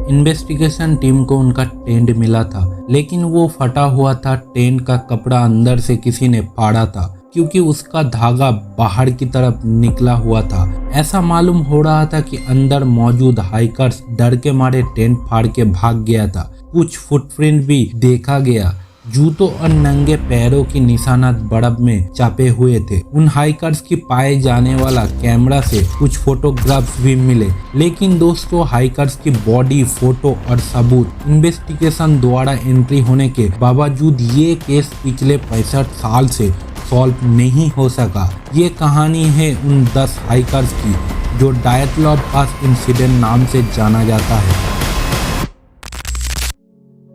Investigation team को उनका tent मिला था, लेकिन वो फटा हुआ था। टेंट का कपड़ा अंदर से किसी ने फाड़ा था, क्योंकि उसका धागा बाहर की तरफ निकला हुआ था। ऐसा मालूम हो रहा था कि अंदर मौजूद हाइकर्स डर के मारे टेंट फाड़ के भाग गया था। कुछ फुटप्रिंट भी देखा गया। जूतों और नंगे पैरों की निशानात बर्फ में छापे हुए थे। उन हाइकर्स की पाए जाने वाला कैमरा से कुछ फोटोग्राफ्स भी मिले, लेकिन दोस्तों हाइकर्स की बॉडी, फोटो और सबूत इन्वेस्टिगेशन द्वारा एंट्री होने के बावजूद ये केस पिछले 65 साल से सॉल्व नहीं हो सका। ये कहानी है उन 10 हाइकर्स की जो डायटलॉग पास इंसिडेंट नाम से जाना जाता है।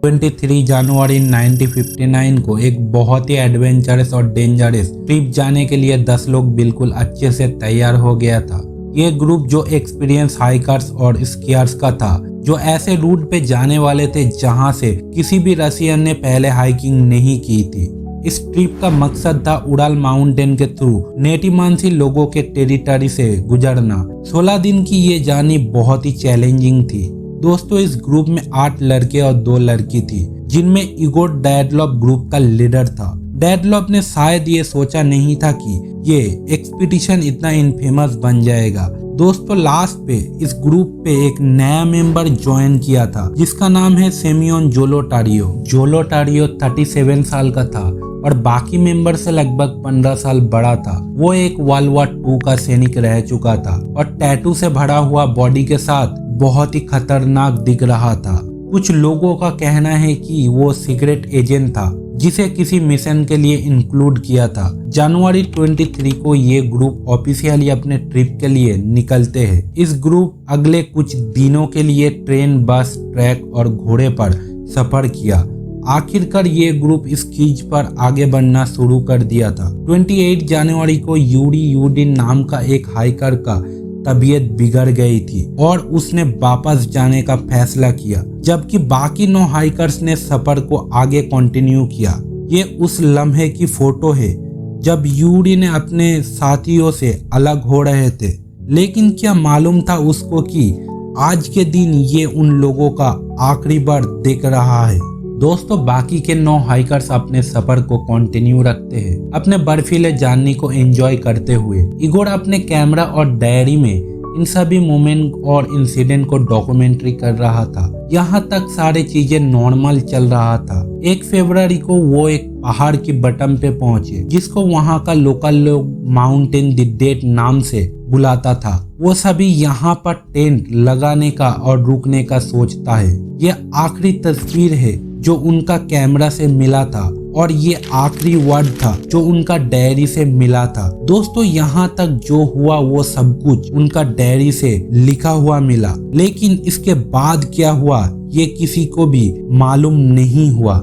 23 जनवरी 1959 को एक बहुत ही एडवेंचरस और डेंजरस ट्रिप जाने के लिए 10 लोग बिल्कुल अच्छे से तैयार हो गया था। ये ग्रुप जो एक्सपीरियंस हाइकर्स और स्कीयर्स का था, जो ऐसे रूट पे जाने वाले थे जहां से किसी भी रशियन ने पहले हाइकिंग नहीं की थी। इस ट्रिप का मकसद था उड़ाल माउंटेन के थ्रू नेटिमांसी लोगों के टेरिटरी से गुजरना। 16 दिन की ये जर्नी बहुत ही चैलेंजिंग थी। दोस्तों इस ग्रुप में 8 लड़के और 2 लड़की थी, जिनमें इगोर डायटलॉव ग्रुप का लीडर था। डायटलॉव ने शायद ये सोचा नहीं था कि ये एक्सपीडिशन इतना इनफेमस बन जाएगा। दोस्तों लास्ट पे इस ग्रुप पे एक नया मेंबर ज्वाइन किया था, जिसका नाम है सेमियोन जोलोटारियो। जोलोटारियो 37 साल का था और बाकी मेंबर से लगभग 15 साल बड़ा था। वो एक वर्ल्ड वॉर 2 का सैनिक रह चुका था और टैटू से भरा हुआ बॉडी के साथ बहुत ही खतरनाक दिख रहा था। कुछ लोगों का कहना है कि वो सीक्रेट एजेंट था, जिसे किसी मिशन के लिए इंक्लूड किया था। जनवरी 23 को ये ग्रुप ऑफिशियली अपने ट्रिप के लिए निकलते हैं। इस ग्रुप अगले कुछ दिनों के लिए ट्रेन, बस, ट्रैक और घोड़े पर सफर किया। आखिरकार ये ग्रुप इस खींच पर आगे बढ़ना शुरू कर दिया था। 28 जनवरी को यूरी यूडिन नाम का एक हाइकर का तबीयत बिगड़ गई थी और उसने वापस जाने का फैसला किया, जबकि बाकी 9 हाइकर्स ने सफर को आगे कंटिन्यू किया। ये उस लम्हे की फोटो है जब यूरी ने अपने साथियों से अलग हो रहे थे, लेकिन क्या मालूम था उसको कि आज के दिन ये उन लोगों का आखिरी बार देख रहा है। दोस्तों बाकी के 9 हाइकर्स अपने सफर को कंटिन्यू रखते हैं, अपने बर्फीले जर्नी को एंजॉय करते हुए। इगोर अपने कैमरा और डायरी में इन सभी मोमेंट और इंसिडेंट को डॉक्यूमेंट्री कर रहा था। यहाँ तक सारी चीजें नॉर्मल चल रहा था। 1 फरवरी को वो एक पहाड़ की बटन पे पहुंचे, जिसको वहाँ का लोकल लोग माउंटेन द डेड नाम से बुलाता था। वो सभी यहाँ पर टेंट लगाने का और रुकने का सोचता है। ये आखिरी तस्वीर है जो उनका कैमरा से मिला था और ये आखिरी वर्ड था जो उनका डायरी से मिला था। दोस्तों यहाँ तक जो हुआ वो सब कुछ उनका डायरी से लिखा हुआ मिला, लेकिन इसके बाद क्या हुआ ये किसी को भी मालूम नहीं हुआ।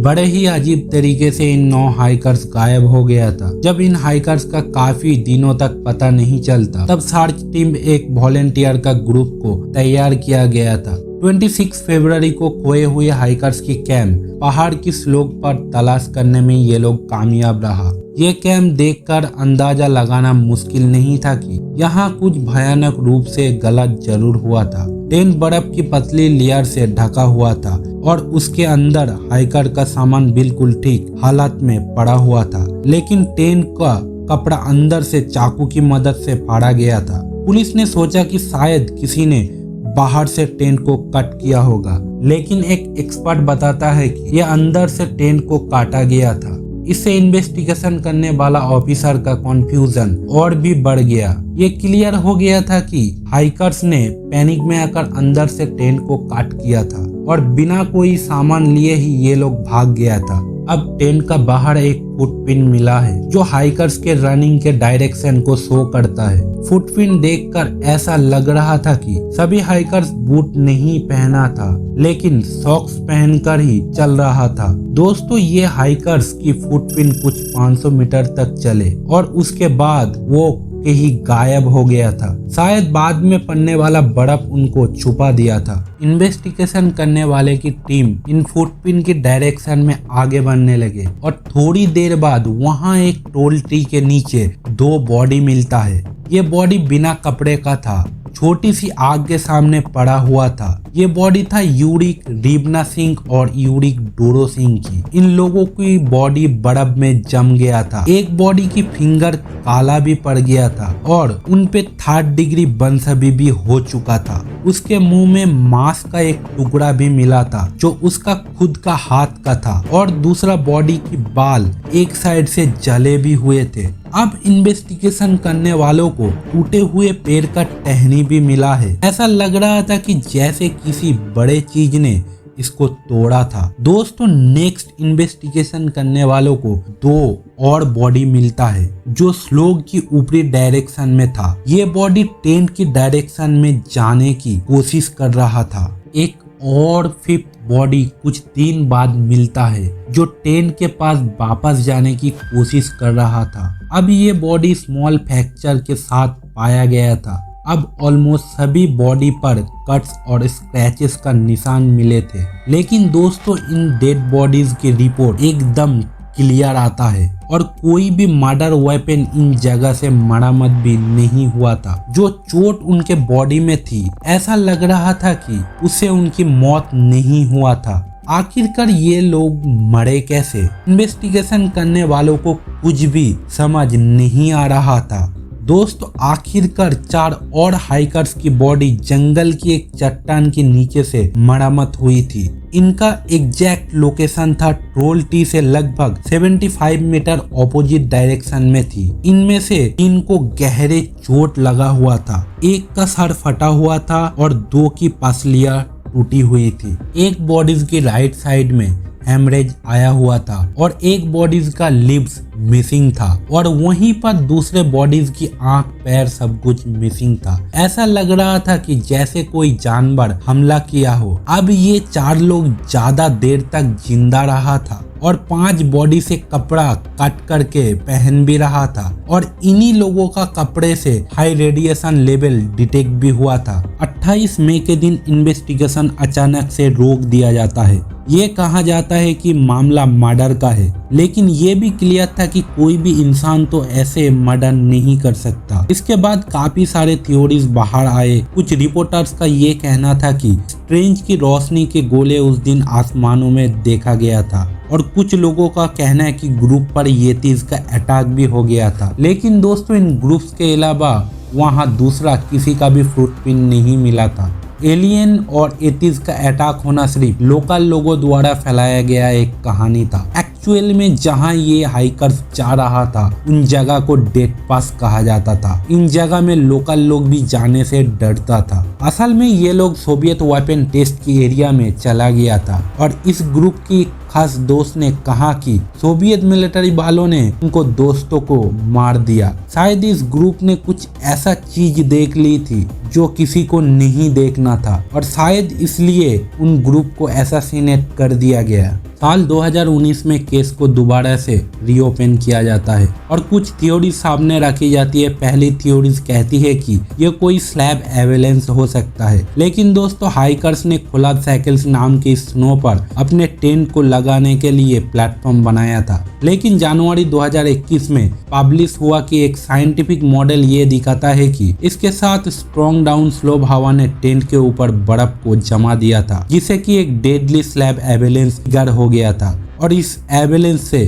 बड़े ही अजीब तरीके से इन 9 हाइकर्स गायब हो गया था। जब इन हाइकर्स का काफी दिनों तक पता नहीं चलता, तब सर्च टीम एक वॉलेंटियर का ग्रुप को तैयार किया गया था। 26 फरवरी को खोए हुए हाइकर्स की कैंप पहाड़ की स्लोप पर तलाश करने में ये लोग कामयाब रहा। ये कैंप देखकर अंदाजा लगाना मुश्किल नहीं था कि यहाँ कुछ भयानक रूप से गलत जरूर हुआ था। टेंट बर्फ की पतली लेयर से ढका हुआ था और उसके अंदर हाइकर का सामान बिल्कुल ठीक हालत में पड़ा हुआ था, लेकिन टेंट का कपड़ा अंदर से चाकू की मदद से फाड़ा गया था। पुलिस ने सोचा कि शायद किसी ने बाहर से टेंट को कट किया होगा, लेकिन एक एक्सपर्ट बताता है कि यह अंदर से टेंट को काटा गया था। इससे इन्वेस्टिगेशन करने वाला ऑफिसर का कंफ्यूजन और भी बढ़ गया। ये क्लियर हो गया था कि हाइकर्स ने पैनिक में आकर अंदर से टेंट को काट किया था और बिना कोई सामान लिए ही ये लोग भाग गया था। अब टेंट का बाहर एक फुटप्रिंट मिला है जो हाइकर्स के रनिंग के डायरेक्शन को शो करता है। फुटप्रिंट देखकर ऐसा लग रहा था कि सभी हाइकर्स बूट नहीं पहना था, लेकिन सॉक्स पहनकर ही चल रहा था। दोस्तों ये हाइकर्स की फुटप्रिंट कुछ 500 मीटर तक चले और उसके बाद वो कहीं गायब हो गया था। शायद बाद में पड़ने वाला बर्फ उनको छुपा दिया था। इन्वेस्टिगेशन करने वाले की टीम इन फुटप्रिंट की डायरेक्शन में आगे बढ़ने लगे और थोड़ी देर बाद वहां एक टोल ट्री के नीचे 2 बॉडी मिलता है। ये बॉडी बिना कपड़े का था छोटी सी आग के सामने पड़ा हुआ था। ये बॉडी था यूरिक रीबना सिंह और यूरिक डोरो सिंह की। इन लोगों की बॉडी बर्फ में जम गया था। एक बॉडी की फिंगर काला भी पड़ गया था और उन पे 3rd डिग्री बर्न्स भी हो चुका था। उसके मुंह में मांस का एक टुकड़ा भी मिला था जो उसका खुद का हाथ का था और दूसरा बॉडी की बाल एक साइड से जले भी हुए थे। अब इन्वेस्टिगेशन करने वालों को टूटे हुए पैर का टहनी भी मिला है। ऐसा लग रहा था कि जैसे किसी बड़े चीज ने इसको तोड़ा था। दोस्तों नेक्स्ट इन्वेस्टिगेशन करने वालों को 2 और बॉडी मिलता है जो स्लोग की ऊपरी डायरेक्शन में था। ये बॉडी टेंट की डायरेक्शन में जाने की कोशिश कर रहा था। एक और 5th बॉडी कुछ दिन बाद मिलता है जो टेंट के पास वापस जाने की कोशिश कर रहा था। अब ये बॉडी स्मॉल फ्रैक्चर के साथ पाया गया था। अब ऑलमोस्ट सभी बॉडी पर कट्स और स्क्रैचेस का निशान मिले थे, लेकिन दोस्तों इन डेड बॉडीज की रिपोर्ट एकदम क्लियर आता है और कोई भी मर्डर वेपन इन जगह से मरम्मत भी नहीं हुआ था। जो चोट उनके बॉडी में थी ऐसा लग रहा था कि उससे उनकी मौत नहीं हुआ था। आखिरकार ये लोग मरे कैसे? इन्वेस्टिगेशन करने वालों को कुछ भी समझ नहीं आ रहा था। दोस्तों आखिरकार 4 और हाइकर्स की बॉडी जंगल की एक चट्टान के नीचे से मरम्मत हुई थी। इनका एग्जैक्ट लोकेशन था ट्रोल टी से लगभग 75 मीटर ऑपोजिट डायरेक्शन में थी। इनमें से 3 को गहरे चोट लगा हुआ था, एक का सर फटा हुआ था और 2 की पसलियां टूटी हुई थी। एक बॉडीज की राइट साइड में हेमरेज आया हुआ था और एक बॉडीज का लिप्स मिसिंग था और वहीं पर दूसरे बॉडीज की आंख पैर सब कुछ मिसिंग था। ऐसा लग रहा था कि जैसे कोई जानवर हमला किया हो। अब ये 4 लोग ज्यादा देर तक जिंदा रहा था और 5 बॉडी से कपड़ा कट करके पहन भी रहा था और इन्हीं लोगों का कपड़े से हाई रेडिएशन लेवल डिटेक्ट भी हुआ था। 28 मई के दिन इन्वेस्टिगेशन अचानक से रोक दिया जाता है। ये कहा जाता है कि मामला मर्डर का है, लेकिन ये भी क्लियर था कि कोई भी इंसान तो ऐसे मर्डर नहीं कर सकता। इसके बाद काफी सारे थ्योरीज बाहर आए। कुछ रिपोर्टर्स का ये कहना था कि स्ट्रेंज की रोशनी के गोले उस दिन आसमानों में देखा गया था और कुछ लोगों का कहना है कि ग्रुप पर येतीज का अटैक भी हो गया था। लेकिन दोस्तों इन ग्रुप्स के अलावा वहाँ दूसरा किसी का भी फुटप्रिंट नहीं मिला था। एलियन और येतीज का अटैक होना सिर्फ लोकल लोगों द्वारा फैलाया गया एक कहानी था। एक्चुअल में जहां ये हाइकर्स जा रहा था उन जगह को डेड पास कहा जाता था। इन जगह में लोकल लोग भी जाने से डरता था। असल में ये लोग सोवियत वेपन टेस्ट की एरिया में चला गया था और इस ग्रुप की खास दोस्त ने कहा कि सोवियत मिलिट्री वालों ने उनको दोस्तों को मार दिया। शायद इस ग्रुप ने कुछ ऐसा चीज देख ली थी जो किसी को नहीं देखना था और शायद इसलिए उन ग्रुप को असैसिनेट कर दिया गया। साल 2019 में केस को दोबारा से रीओपन किया जाता है और कुछ थ्योरी सामने रखी जाती है। पहली थ्योरीज कहती है कि ये कोई स्लैब एवेलेंस हो सकता है, लेकिन दोस्तों हाइकर्स ने खुला साइकिल्स नाम की स्नो पर अपने टेंट को लगाने के लिए प्लेटफॉर्म बनाया था। लेकिन जनवरी 2021 में पब्लिश हुआ कि एक साइंटिफिक मॉडल ये दिखाता है कि इसके साथ स्ट्रॉन्ग डाउन स्लोप हवा ने टेंट के ऊपर बर्फ को जमा दिया था, जिससे कि एक डेडली स्लैब एवेलेंस गर हो गया था और इस एवेलेंस से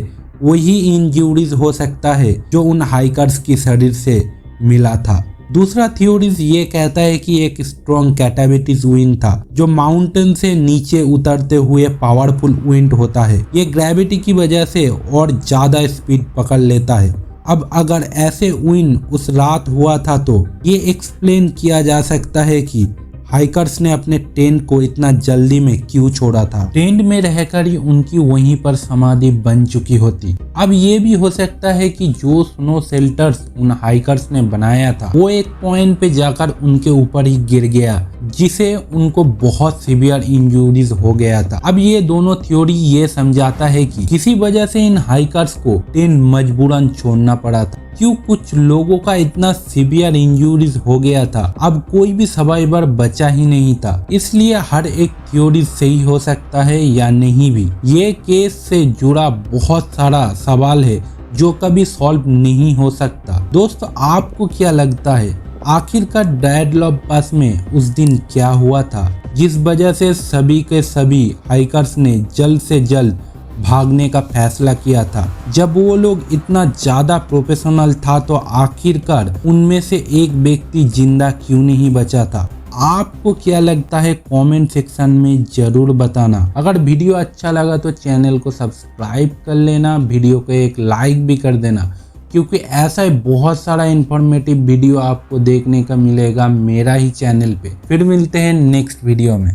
वही इंजरीज हो सकता है जो उन हाइकर्स की शरीर से मिला था। दूसरा थ्योरीज ये कहता है कि एक स्ट्रॉन्ग कैटाबिटिस विंड था जो माउंटेन से नीचे उतरते हुए पावरफुल विंड होता है। ये ग्रेविटी की वजह से और ज्यादा स्पीड पकड़ लेता है। अब अगर ऐसे विंड उस रात हुआ था तो ये एक्सप्लेन किया जा सकता है कि हाइकर्स ने अपने टेंट को इतना जल्दी में क्यों छोड़ा था। टेंट में रहकर ही उनकी वहीं पर समाधि बन चुकी होती। अब ये भी हो सकता है कि जो स्नो शेल्टर्स उन हाइकर्स ने बनाया था वो एक पॉइंट पे जाकर उनके ऊपर ही गिर गया, जिसे उनको बहुत सीवियर इंजरीज हो गया था। अब ये दोनों थ्योरी ये समझाता है कि किसी वजह से इन हाइकर्स को टेंट मजबूरन छोड़ना पड़ा था। क्यों कुछ लोगों का इतना सीवियर इंजरीज हो गया था, अब कोई भी सर्वाइवर बचा ही नहीं था। इसलिए हर एक थ्योरी सही हो सकता है या नहीं भी। ये केस से जुड़ा बहुत सारा सवाल है जो कभी सॉल्व नहीं हो सकता। दोस्तों आपको क्या लगता है, आखिरकार डेडलॉक पास में उस दिन क्या हुआ था जिस वजह से सभी के सभी हाइकर्स ने जल्द से जल्द भागने का फैसला किया था। जब वो लोग इतना ज्यादा प्रोफेशनल था तो आखिरकार उनमें से एक व्यक्ति जिंदा क्यों नहीं बचा था? आपको क्या लगता है कमेंट सेक्शन में जरूर बताना। अगर वीडियो अच्छा लगा तो चैनल को सब्सक्राइब कर लेना, वीडियो को एक लाइक भी कर देना, क्योंकि ऐसा ही बहुत सारा इंफॉर्मेटिव वीडियो आपको देखने का मिलेगा मेरा ही चैनल पे। फिर मिलते हैं नेक्स्ट वीडियो में।